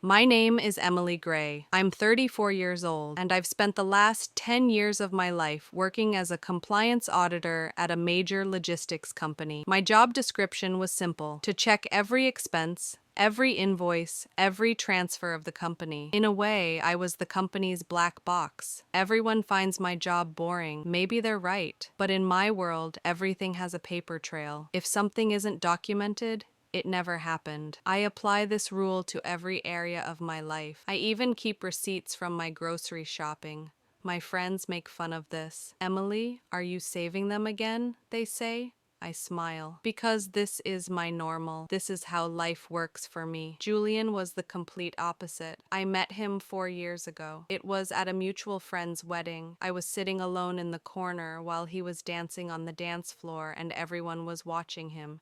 My name is Emily Gray. I'm 34 years old, and I've spent the last 10 years of my life working as a compliance auditor at a major logistics company. My job description was simple: to check every expense, every invoice, every transfer of the company. In a way, I was the company's black box. Everyone finds my job boring. Maybe they're right. But in my world, everything has a paper trail. If something isn't documented, it never happened. I apply this rule to every area of my life. I even keep receipts from my grocery shopping. My friends make fun of this. "Emily, are you saving them again?" they say. I smile. Because this is my normal. This is how life works for me. Julian was the complete opposite. I met him 4 years ago. It was at a mutual friend's wedding. I was sitting alone in the corner while he was dancing on the dance floor and everyone was watching him.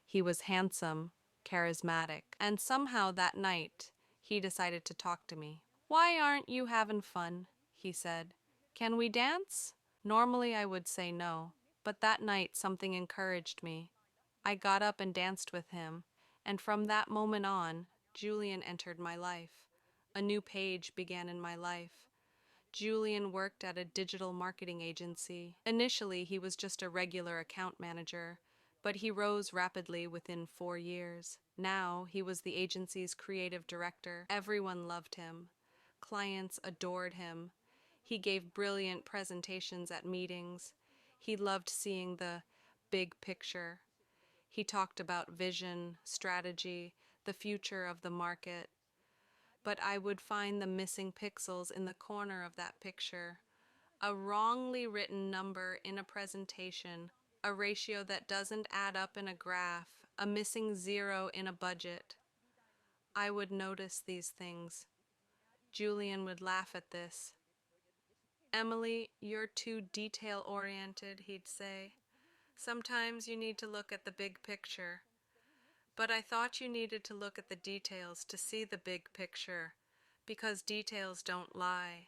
He was handsome, charismatic, and somehow that night he decided to talk to me. "Why aren't you having fun?" he said. "Can we dance?" Normally I would say no, but that night something encouraged me. I got up and danced with him, and from that moment on, Julian entered my life. A new page began in my life. Julian worked at a digital marketing agency. Initially, he was just a regular account manager, but he rose rapidly within 4 years. Now, he was the agency's creative director. Everyone loved him. Clients adored him. He gave brilliant presentations at meetings. He loved seeing the big picture. He talked about vision, strategy, the future of the market. But I would find the missing pixels in the corner of that picture. A wrongly written number in a presentation, a ratio that doesn't add up in a graph, a missing zero in a budget. I would notice these things. Julian would laugh at this. "Emily, you're too detail-oriented," he'd say. "Sometimes you need to look at the big picture." But I thought you needed to look at the details to see the big picture, because details don't lie.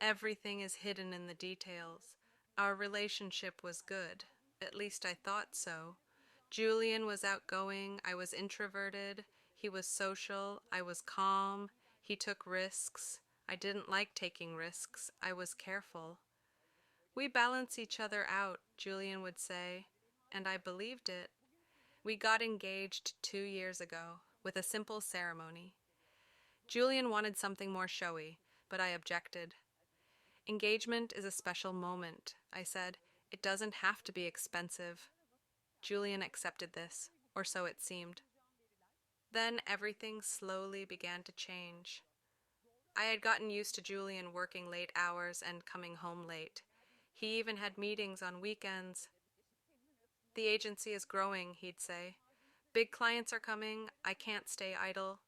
Everything is hidden in the details. Our relationship was good. At least I thought so. Julian was outgoing, I was introverted. He was social, I was calm. He took risks. I didn't like taking risks. I was careful. "We balance each other out," Julian would say, and I believed it. We got engaged 2 years ago, with a simple ceremony. Julian wanted something more showy, but I objected. "Engagement is a special moment," I said. "It doesn't have to be expensive." Julian accepted this, or so it seemed. Then everything slowly began to change. I had gotten used to Julian working late hours and coming home late. He even had meetings on weekends. "The agency is growing," he'd say. "Big clients are coming. I can't stay idle."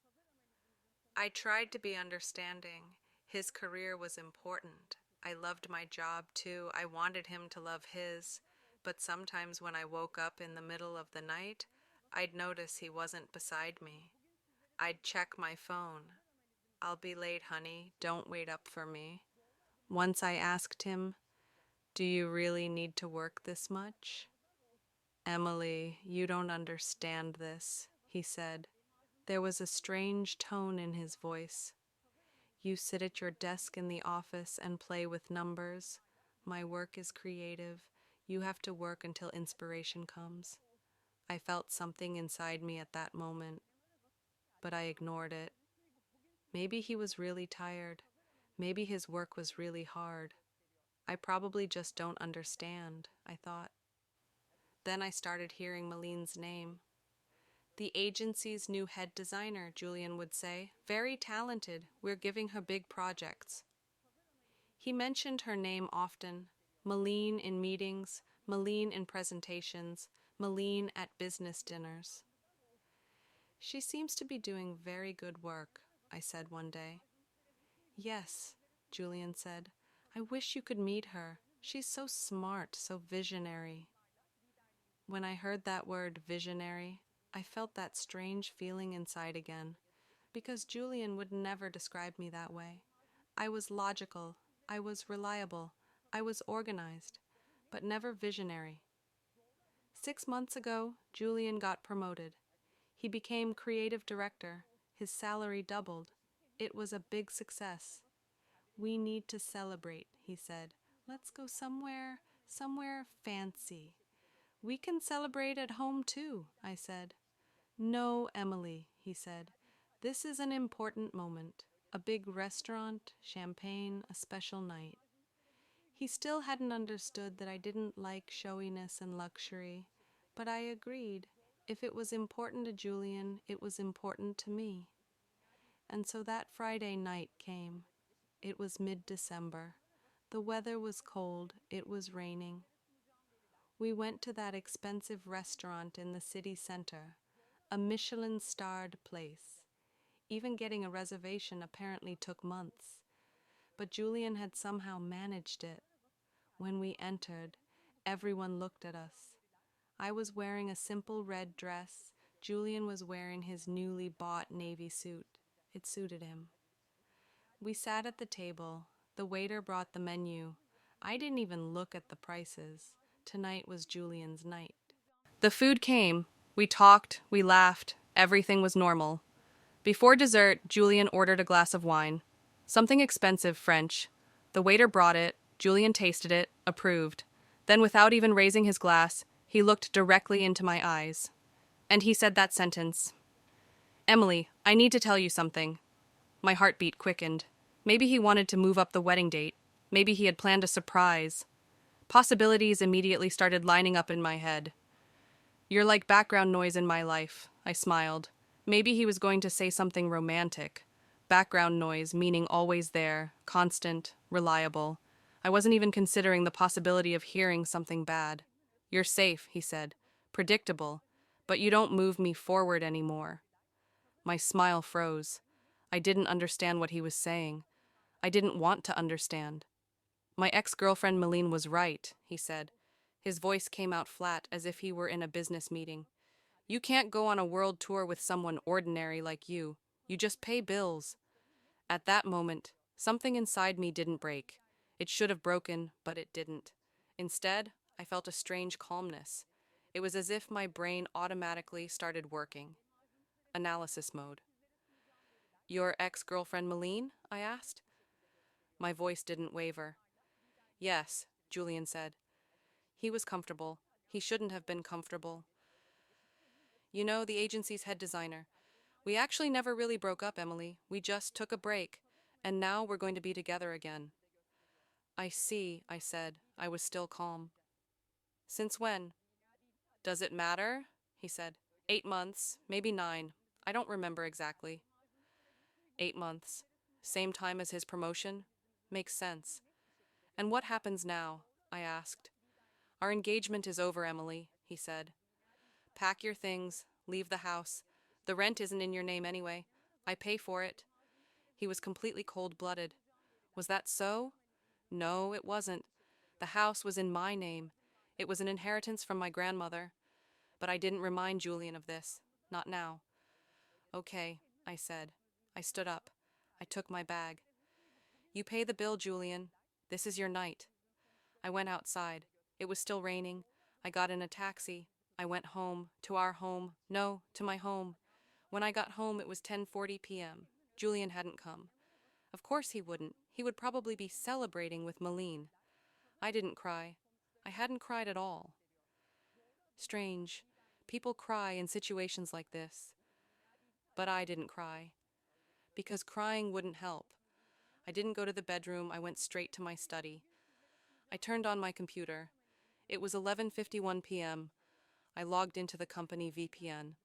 I tried to be understanding. His career was important. I loved my job too. I wanted him to love his. But sometimes when I woke up in the middle of the night, I'd notice he wasn't beside me. I'd check my phone. "I'll be late, honey. Don't wait up for me." Once I asked him, "Do you really need to work this much?" "Emily, you don't understand this," he said. There was a strange tone in his voice. "You sit at your desk in the office and play with numbers. My work is creative. You have to work until inspiration comes." I felt something inside me at that moment, but I ignored it. Maybe he was really tired. Maybe his work was really hard. I probably just don't understand, I thought. Then I started hearing Maline's name. "The agency's new head designer," Julian would say. "Very talented. We're giving her big projects." He mentioned her name often. Maline in meetings, Maline in presentations, Maline at business dinners. "She seems to be doing very good work," I said one day. "Yes," Julian said. "I wish you could meet her. She's so smart, so visionary." When I heard that word, visionary, I felt that strange feeling inside again, because Julian would never describe me that way. I was logical, I was reliable, I was organized, but never visionary. 6 months ago, Julian got promoted. He became creative director. His salary doubled. It was a big success. "We need to celebrate," he said. "Let's go somewhere fancy." "We can celebrate at home too," I said. "No, Emily," he said. "This is an important moment. A big restaurant, champagne, a special night." He still hadn't understood that I didn't like showiness and luxury, but I agreed. If it was important to Julian, it was important to me. And so that Friday night came. It was mid-December. The weather was cold. It was raining. We went to that expensive restaurant in the city center, a Michelin-starred place. Even getting a reservation apparently took months. But Julian had somehow managed it. When we entered, everyone looked at us. I was wearing a simple red dress. Julian was wearing his newly bought navy suit. It suited him. We sat at the table. The waiter brought the menu. I didn't even look at the prices. Tonight was Julian's night. The food came. We talked, we laughed. Everything was normal. Before dessert, Julian ordered a glass of wine. Something expensive, French. The waiter brought it. Julian tasted it, approved. Then, without even raising his glass, he looked directly into my eyes. And he said that sentence. "Emily, I need to tell you something." My heartbeat quickened. Maybe he wanted to move up the wedding date. Maybe he had planned a surprise. Possibilities immediately started lining up in my head. "You're like background noise in my life," I smiled. Maybe he was going to say something romantic. Background noise, meaning always there, constant, reliable. I wasn't even considering the possibility of hearing something bad. "You're safe," he said. "Predictable. But you don't move me forward anymore." My smile froze. I didn't understand what he was saying. I didn't want to understand. "My ex-girlfriend Malene was right," he said. His voice came out flat, as if he were in a business meeting. "You can't go on a world tour with someone ordinary like you. You just pay bills." At that moment, something inside me didn't break. It should have broken, but it didn't. Instead, I felt a strange calmness. It was as if my brain automatically started working. Analysis mode. "Your ex-girlfriend Malene?" I asked. My voice didn't waver. "Yes," Julian said. He was comfortable. He shouldn't have been comfortable. "You know, the agency's head designer. We actually never really broke up, Emily. We just took a break. And now we're going to be together again." "I see," I said. I was still calm. "Since when?" "Does it matter?" he said. 8 months, maybe 9. I don't remember exactly." 8 months. Same time as his promotion? Makes sense. "And what happens now?" I asked. "Our engagement is over, Emily," he said. "Pack your things, leave the house. The rent isn't in your name anyway. I pay for it." He was completely cold-blooded. Was that so? No, it wasn't. The house was in my name. It was an inheritance from my grandmother. But I didn't remind Julian of this. Not now. "Okay," I said. I stood up. I took my bag. "You pay the bill, Julian. This is your night." I went outside. It was still raining. I got in a taxi. I went home, to our home. No, to my home. When I got home, it was 10:40 p.m. Julian hadn't come. Of course he wouldn't. He would probably be celebrating with Malene. I didn't cry. I hadn't cried at all. Strange. People cry in situations like this. But I didn't cry. Because crying wouldn't help. I didn't go to the bedroom. I went straight to my study. I turned on my computer. It was 11:51 p.m. I logged into the company VPN.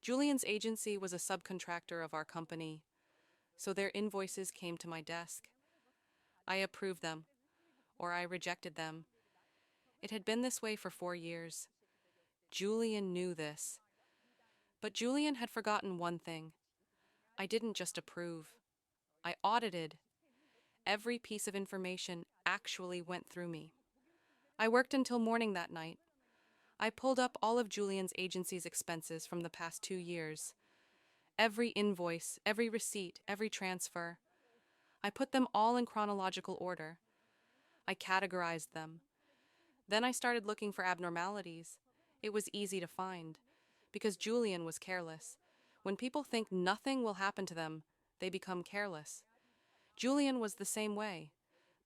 Julian's agency was a subcontractor of our company, so their invoices came to my desk. I approved them, or I rejected them. It had been this way for 4 years. Julian knew this. But Julian had forgotten one thing. I didn't just approve. I audited. Every piece of information actually went through me. I worked until morning that night. I pulled up all of Julian's agency's expenses from the past 2 years. Every invoice, every receipt, every transfer. I put them all in chronological order. I categorized them. Then I started looking for abnormalities. It was easy to find, because Julian was careless. When people think nothing will happen to them, they become careless. Julian was the same way.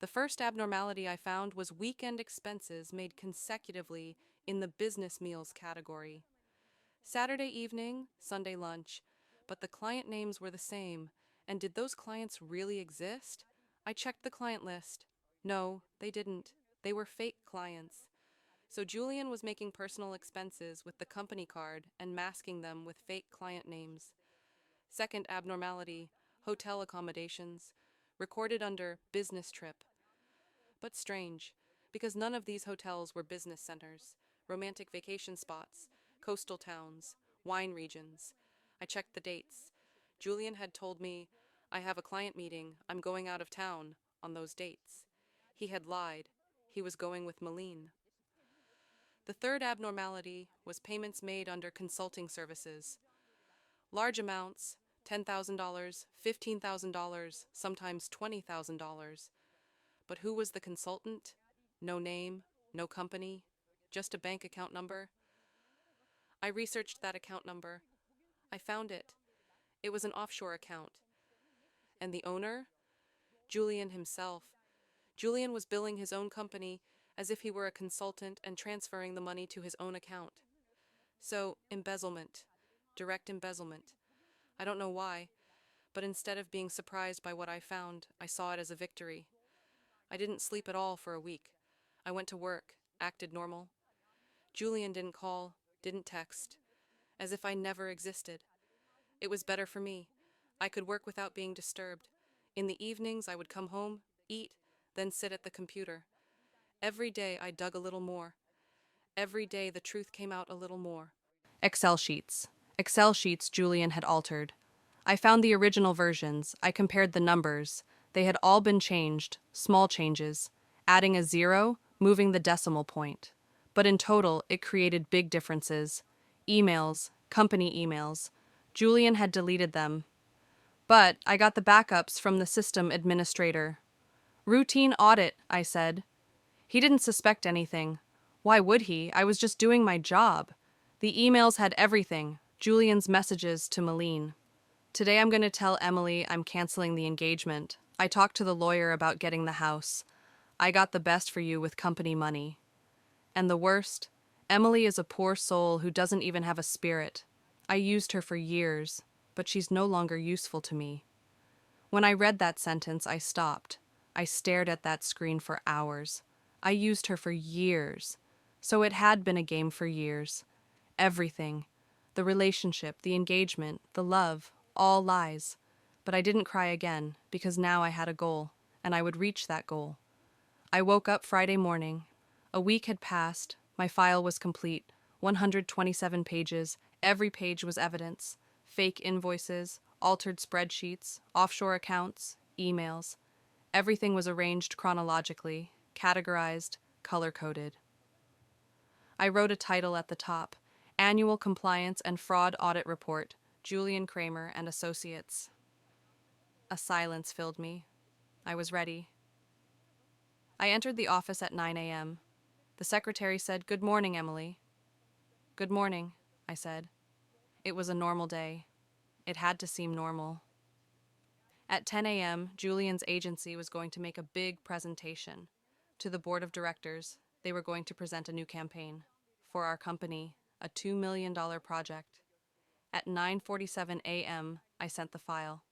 The first abnormality I found was weekend expenses made consecutively in the business meals category. Saturday evening, Sunday lunch, but the client names were the same. And did those clients really exist? I checked the client list. No, they didn't. They were fake clients. So Julian was making personal expenses with the company card and masking them with fake client names. Second abnormality, hotel accommodations, recorded under business trip. But strange, because none of these hotels were business centers, romantic vacation spots, coastal towns, wine regions. I checked the dates. Julian had told me, I have a client meeting, I'm going out of town, on those dates. He had lied. He was going with Malene. The third abnormality was payments made under consulting services. Large amounts, $10,000, $15,000, sometimes $20,000. But who was the consultant? No name, no company, just a bank account number. I researched that account number. I found it. It was an offshore account. And the owner? Julian himself. Julian was billing his own company as if he were a consultant and transferring the money to his own account. So, embezzlement. Direct embezzlement. I don't know why, but instead of being surprised by what I found, I saw it as a victory. I didn't sleep at all for a week. I went to work, acted normal. Julian didn't call, didn't text, as if I never existed. It was better for me. I could work without being disturbed. In the evenings, I would come home, eat, then sit at the computer. Every day, I dug a little more. Every day, the truth came out a little more. Excel sheets. Excel sheets Julian had altered. I found the original versions. I compared the numbers. They had all been changed, small changes, adding a zero, moving the decimal point. But in total, it created big differences. Emails, company emails. Julian had deleted them. But I got the backups from the system administrator. Routine audit, I said. He didn't suspect anything. Why would he? I was just doing my job. The emails had everything. Julian's messages to Malene. Today I'm going to tell Emily I'm canceling the engagement. I talked to the lawyer about getting the house. I got the best for you with company money. And the worst, Emily is a poor soul who doesn't even have a spirit. I used her for years, but she's no longer useful to me. When I read that sentence, I stopped. I stared at that screen for hours. I used her for years. So it had been a game for years. Everything. The relationship, the engagement, the love, all lies. But I didn't cry again, because now I had a goal, and I would reach that goal. I woke up Friday morning. A week had passed. My file was complete. 127 pages. Every page was evidence. Fake invoices, altered spreadsheets, offshore accounts, emails. Everything was arranged chronologically, categorized, color-coded. I wrote a title at the top, Annual Compliance and Fraud Audit Report, Julian Kramer and Associates. A silence filled me. I was ready. I entered the office at 9 a.m. The secretary said, "Good morning, Emily." "Good morning," I said. It was a normal day. It had to seem normal. At 10 a.m., Julian's agency was going to make a big presentation. To the board of directors, they were going to present a new campaign. For our company, a $2 million project. At 9:47 a.m., I sent the file.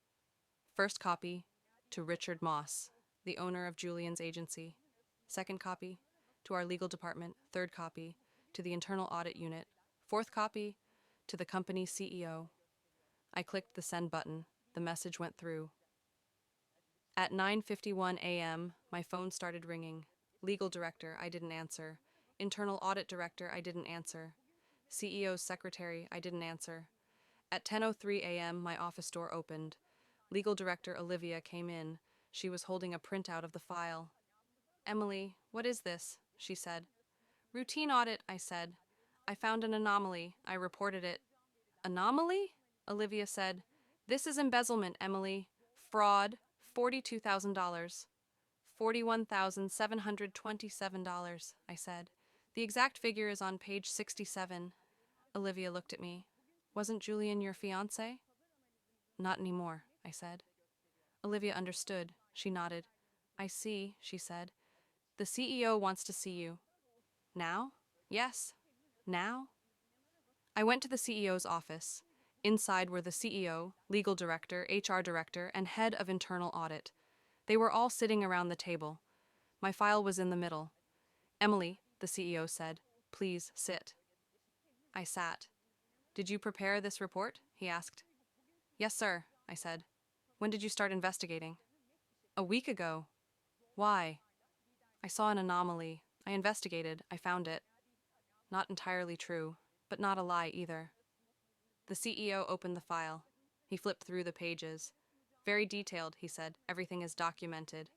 First copy, to Richard Moss, the owner of Julian's agency. Second copy, to our legal department. Third copy, to the internal audit unit. Fourth copy, to the company's CEO. I clicked the send button. The message went through. At 9:51 a.m., my phone started ringing. Legal director, I didn't answer. Internal audit director, I didn't answer. CEO's secretary, I didn't answer. At 10:03 a.m., my office door opened. Legal director Olivia came in. She was holding a printout of the file. "Emily, what is this?" she said. "Routine audit," I said. "I found an anomaly. I reported it." "Anomaly?" Olivia said. "This is embezzlement, Emily. Fraud, $42,000. $41,727, I said. "The exact figure is on page 67. Olivia looked at me. Wasn't Julian your fiancé? Not anymore, I said. Olivia understood. She nodded. I see, she said. The CEO wants to see you. Now? Yes. Now? I went to the CEO's office. Inside were the CEO, legal director, HR director, and head of internal audit. They were all sitting around the table. My file was in the middle. Emily, the CEO said, please sit. I sat. Did you prepare this report? He asked. Yes, sir, I said. When did you start investigating? A week ago. Why? I saw an anomaly. I investigated. I found it. Not entirely true, but not a lie either. The CEO opened the file. He flipped through the pages. Very detailed, he said. Everything is documented.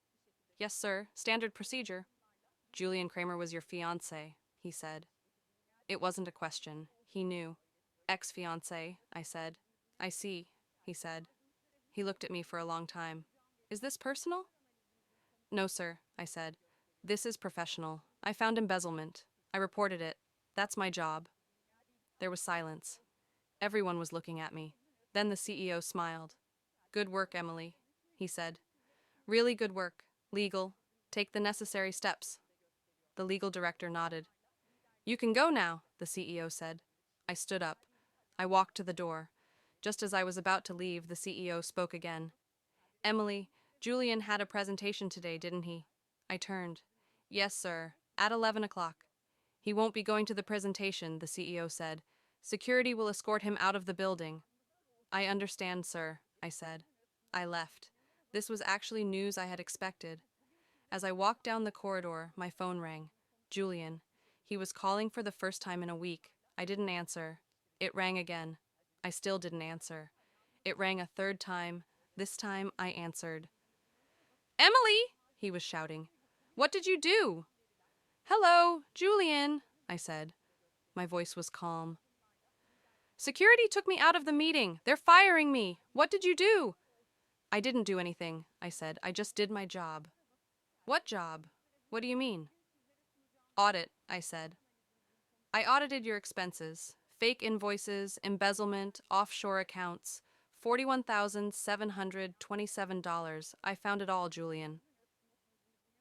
Yes, sir. Standard procedure. Julian Kramer was your fiancé, he said. It wasn't a question. He knew. Ex-fiancé, I said. I see, he said. He looked at me for a long time. Is this personal? No, sir, I said. This is professional. I found embezzlement. I reported it. That's my job. There was silence. Everyone was looking at me. Then the CEO smiled. Good work, Emily, he said. Really good work. Legal. Take the necessary steps. The legal director nodded. You can go now, the CEO said. I stood up. I walked to the door. Just as I was about to leave, the CEO spoke again. Emily, Julian had a presentation today, didn't he? I turned. Yes, sir. At 11 o'clock. He won't be going to the presentation, the CEO said. Security will escort him out of the building. I understand, sir, I said. I left. This was actually news I had expected. As I walked down the corridor, my phone rang. Julian. He was calling for the first time in a week. I didn't answer. It rang again. I still didn't answer. It rang a third time. This time I answered. Emily, he was shouting. What did you do? Hello, Julian, I said. My voice was calm. Security took me out of the meeting. They're firing me. What did you do? I didn't do anything, I said. I just did my job. What job? What do you mean? Audit, I said. I audited your expenses. Fake invoices, embezzlement, offshore accounts. $41,727. I found it all, Julian.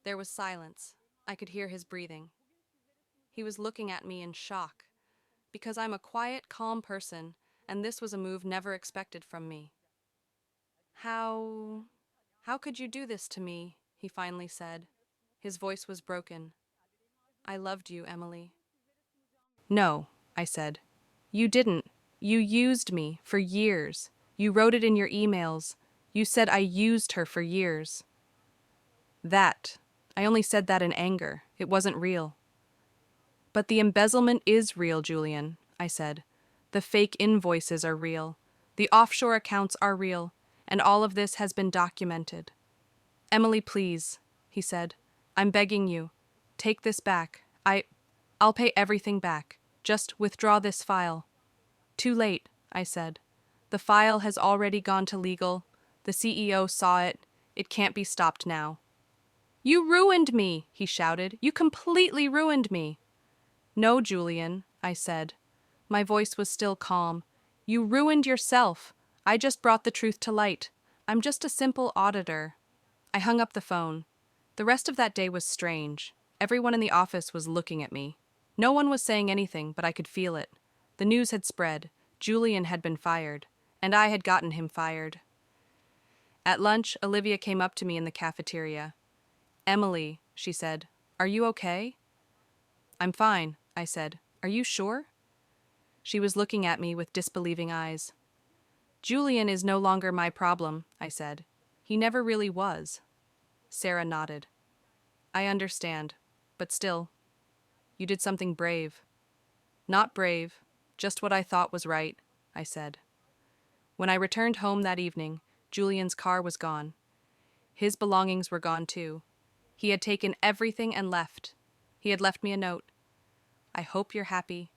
There was silence. I could hear his breathing. He was looking at me in shock, because I'm a quiet, calm person, and this was a move never expected from me. How could you do this to me? He finally said. His voice was broken. I loved you, Emily. No, I said. You didn't. You used me for years. You wrote it in your emails. You said I used her for years. I only said that in anger. It wasn't real. But the embezzlement is real, Julian, I said. The fake invoices are real. The offshore accounts are real. And all of this has been documented. Emily, please, he said. I'm begging you. Take this back. I'll pay everything back. Just withdraw this file. Too late, I said. The file has already gone to legal. The CEO saw it. It can't be stopped now. You ruined me, he shouted. You completely ruined me. No, Julian, I said. My voice was still calm. You ruined yourself. I just brought the truth to light. I'm just a simple auditor. I hung up the phone. The rest of that day was strange. Everyone in the office was looking at me. No one was saying anything, but I could feel it. The news had spread. Julian had been fired, and I had gotten him fired. At lunch, Olivia came up to me in the cafeteria. Emily, she said, are you okay? I'm fine, I said. Are you sure? She was looking at me with disbelieving eyes. Julian is no longer my problem, I said. He never really was. Sarah nodded. I understand, but still, you did something brave. Not brave, just what I thought was right, I said. When I returned home that evening, Julian's car was gone. His belongings were gone too. He had taken everything and left. He had left me a note. I hope you're happy.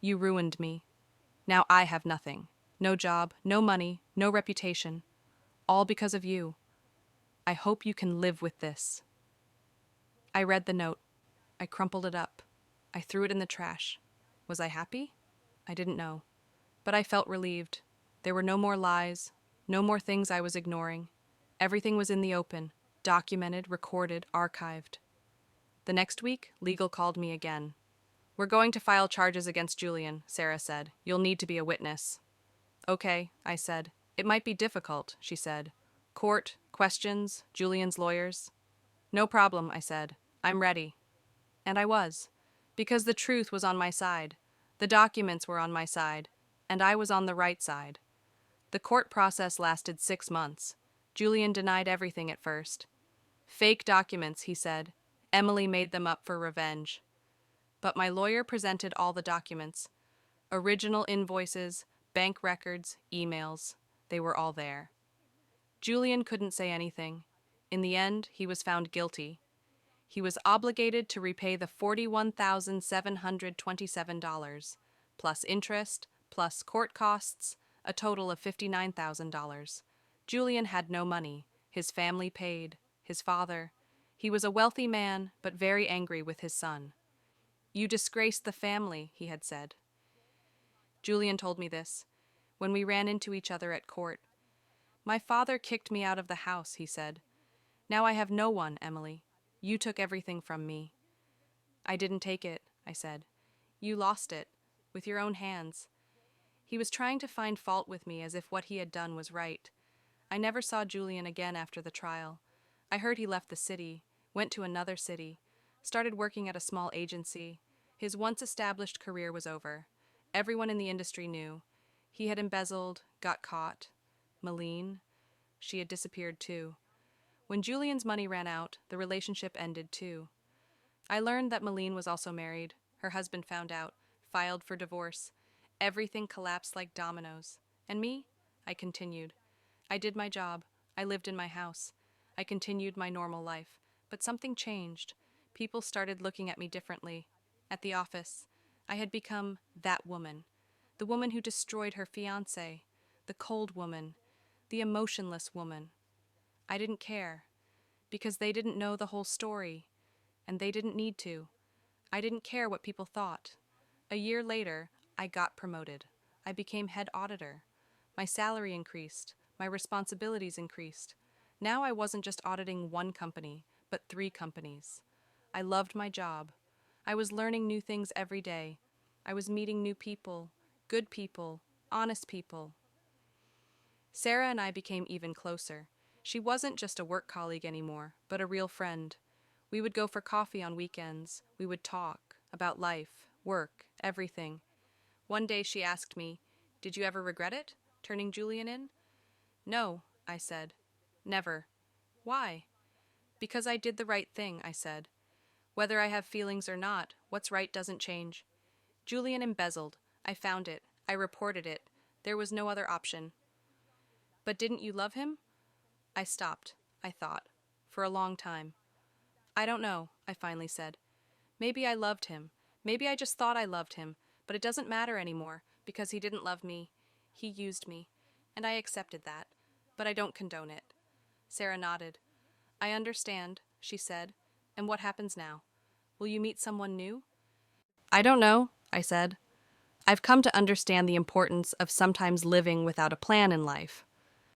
You ruined me. Now I have nothing. No job, no money, no reputation. All because of you. I hope you can live with this. I read the note. I crumpled it up. I threw it in the trash. Was I happy? I didn't know. But I felt relieved. There were no more lies, no more things I was ignoring. Everything was in the open, documented, recorded, archived. The next week, legal called me again. "We're going to file charges against Julian," Sarah said. "You'll need to be a witness." "Okay," I said. "It might be difficult," she said. "Court, questions, Julian's lawyers." "No problem," I said. "I'm ready." And I was, because the truth was on my side. The documents were on my side, and I was on the right side. The court process lasted 6 months. Julian denied everything at first. "Fake documents," he said. "Emily made them up for revenge." But my lawyer presented all the documents. Original invoices, bank records, emails. They were all there. Julian couldn't say anything. In the end, he was found guilty. He was obligated to repay the $41,727, plus interest, plus court costs, a total of $59,000. Julian had no money. His family paid. His father. He was a wealthy man, but very angry with his son. "You disgraced the family," he had said. Julian told me this when we ran into each other at court. "My father kicked me out of the house," he said. "Now I have no one, Emily. You took everything from me." "I didn't take it," I said. "You lost it, with your own hands." He was trying to find fault with me as if what he had done was right. I never saw Julian again after the trial. I heard he left the city, went to another city, started working at a small agency. His once established career was over. Everyone in the industry knew. He had embezzled, got caught. Malene, she had disappeared too. When Julian's money ran out, the relationship ended too. I learned that Malene was also married. Her husband found out, filed for divorce. Everything collapsed like dominoes. And me? I continued. I did my job. I lived in my house. I continued my normal life. But something changed. People started looking at me differently. At the office, I had become that woman. The woman who destroyed her fiancé. The cold woman. The emotionless woman. I didn't care. Because they didn't know the whole story. And they didn't need to. I didn't care what people thought. A year later, I got promoted. I became head auditor. My salary increased. My responsibilities increased. Now I wasn't just auditing one company, but 3 companies. I loved my job. I was learning new things every day. I was meeting new people, good people, honest people. Sarah and I became even closer. She wasn't just a work colleague anymore, but a real friend. We would go for coffee on weekends. We would talk about life, work, everything. One day she asked me, "Did you ever regret it, turning Julian in?" "No," I said. "Never." "Why?" "Because I did the right thing," I said. "Whether I have feelings or not, what's right doesn't change. Julian embezzled. I found it. I reported it. There was no other option." "But didn't you love him?" I stopped. I thought. For a long time. "I don't know," I finally said. "Maybe I loved him. Maybe I just thought I loved him, but it doesn't matter anymore, because he didn't love me. He used me. And I accepted that. But I don't condone it." Sarah nodded. "I understand," she said. "And what happens now? Will you meet someone new?" "I don't know," I said. "I've come to understand the importance of sometimes living without a plan in life.